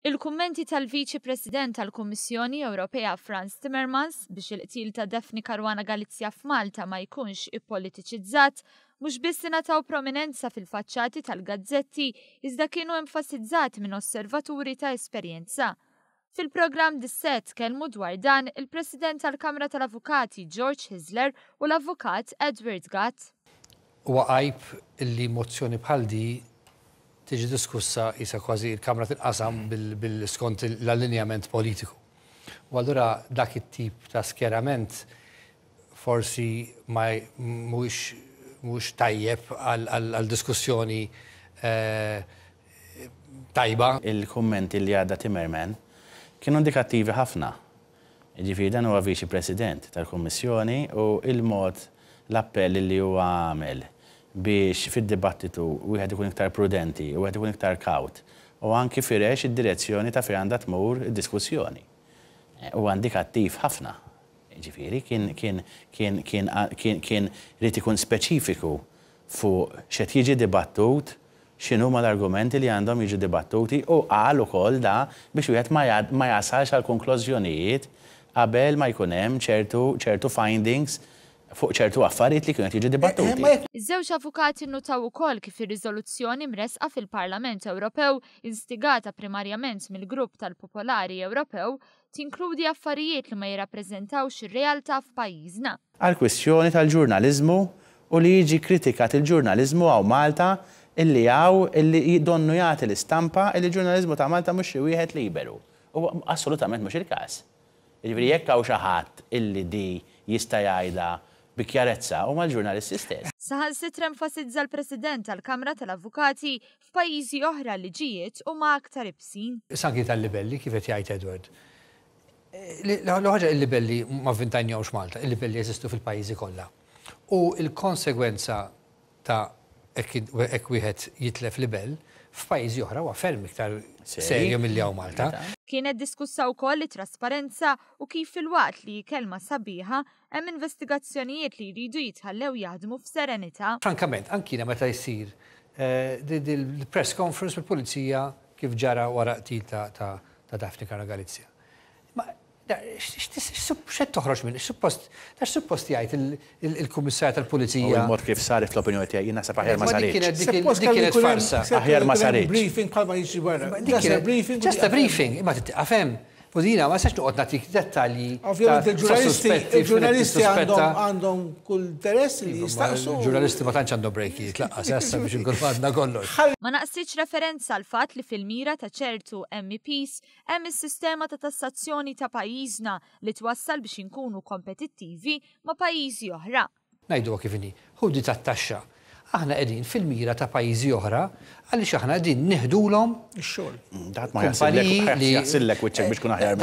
Il-kummenti tal-Viċi-President tal-Kummissjoni Ewropea Franz Timmermans biex il-qtil ta' Daphne Caruana Galizia f'Malta ma jkunx ippolitiċizzat, mhux biss ingħataw prominenza fil-faċċati tal-gazzetti, iżda kienu emfasizzati minn osservaturi ta' esperjenza. Fil-programm Disset kellmu dwar dan il-President tal-Kamra tal-Avukati George Hisler u l-Avukat Edward Gatt. Huwa għajb illi mozzjoni bħal di tiġi diskussa isa kważi il-Kamra tinqasam bil-skont l-allinjament politiku. U allura dak it-tip ta' skjerament forsi mhux tajjeb għal diskussjoni tajba. Il-kummenti li għadda Timmermans kienu indikattivi ħafna. Ġifieri dan huwa Viċi-President tal-Kummissjoni u il-mod l-appell li huwa għamel biex fid-dibattitu wieħed ikun iktar prudenti u wieħed ikun iktar kawt u anki firex id-direzzjoni ta' fejn għandha tmur id-diskussjoni. Huwa indikattiv ħafna. Ġifieri kien rid ikun speċifiku fuq x'qed jiġi dibattut, x'inhuma l-argumenti li għandhom jiġu dibattuti u qal ukoll da biex wieħed ma jasalx għal konklużjonijiet qabel ma jkun hemm ċertu findings fuq ċertu affarijiet li kienu jiġu dibattuti. Iż-żewġ avukati nnutaw ukoll kif ir-riżoluzzjoni mresqa fil-Parlament Ewropew instigata primarjament mill-Grupp tal-Popolari Ewropew tinkludi affarijiet li ma jirrappreżentawx ir-realtà f'pajjiżna. Għall-kwistjoni tal-ġurnaliżmu u li jiġi kritikat il-ġurnaliżmu għaw Malta illi donnu jagħti l-istampa illi ġurnaliżmu ta' Malta mhux xi wieħed liberu. U assolutament mhux il-każ. Jiġifieri jekk hawn xi ħadd illi di jista' jgħidha bi kjarezza u mal-ġurnalisti stess. Saħansitra enfasizza l-President tal-Kamra tal-Avukati f'pajjiżi oħra li ġiet huma aktar ibsin. Sanki tal-livelli kif qed jgħid Edward. L-ħaġa il-livelli ma vvintajnjawx Malta, il-livelli jeżistu fil-pajjiżi kollha. U l-konsegwenza ta' hekk wieħed jitlef livell f'pajjiżi oħra huwa ferm iktar serju milli hawn Malta. Kienet diskussa wkoll trasparenza u kif fil-waqt li kelma sabiħa hemm investigazzjonijiet li jridu jitħallew jaħdmu f'serenità. Frankament, ankina meta jsir il-press conference mill-Pulizija kif ġara wara qtil ta' Daphne Caruana Galizia. X'qed toħroġ minn suppost jgħid il-Kummissarju tal-Pulizija. Il-mod kif saret fl-opinjoni tiegħi jien naħseb aħjar ma saritx. Dik kienet farsa. Aħjar ma saritx. Briefing bħalma jiġi wara. Just a briefing, imma titqafhem. U dina ma sax noqgħod nagħtik dettalji. Ovvjament il-ġurnalisti għandhom kull interess li jistaqsu. Il-ġurnalisti ma tantx għandhom brejkijiet laqqas issa biex inkun għandna kollox. Ma naqsitx referenza għal fatt li fil-mira ta' ċertu MEPs hemm is-sistema ta' tassazzjoni ta' pajjiżna li twassal biex inkunu kompetittivi ma' pajjiżi oħra. Ngħiduha kif inhi, ħudi tat-taxxa. Aħna qegħdin fil-mira ta' pajjiżi oħra għaliex aħna qegħdin nieħdulhom ix-xogħol. Dat ma jaħsillek wiċċek biex tkun aħjar.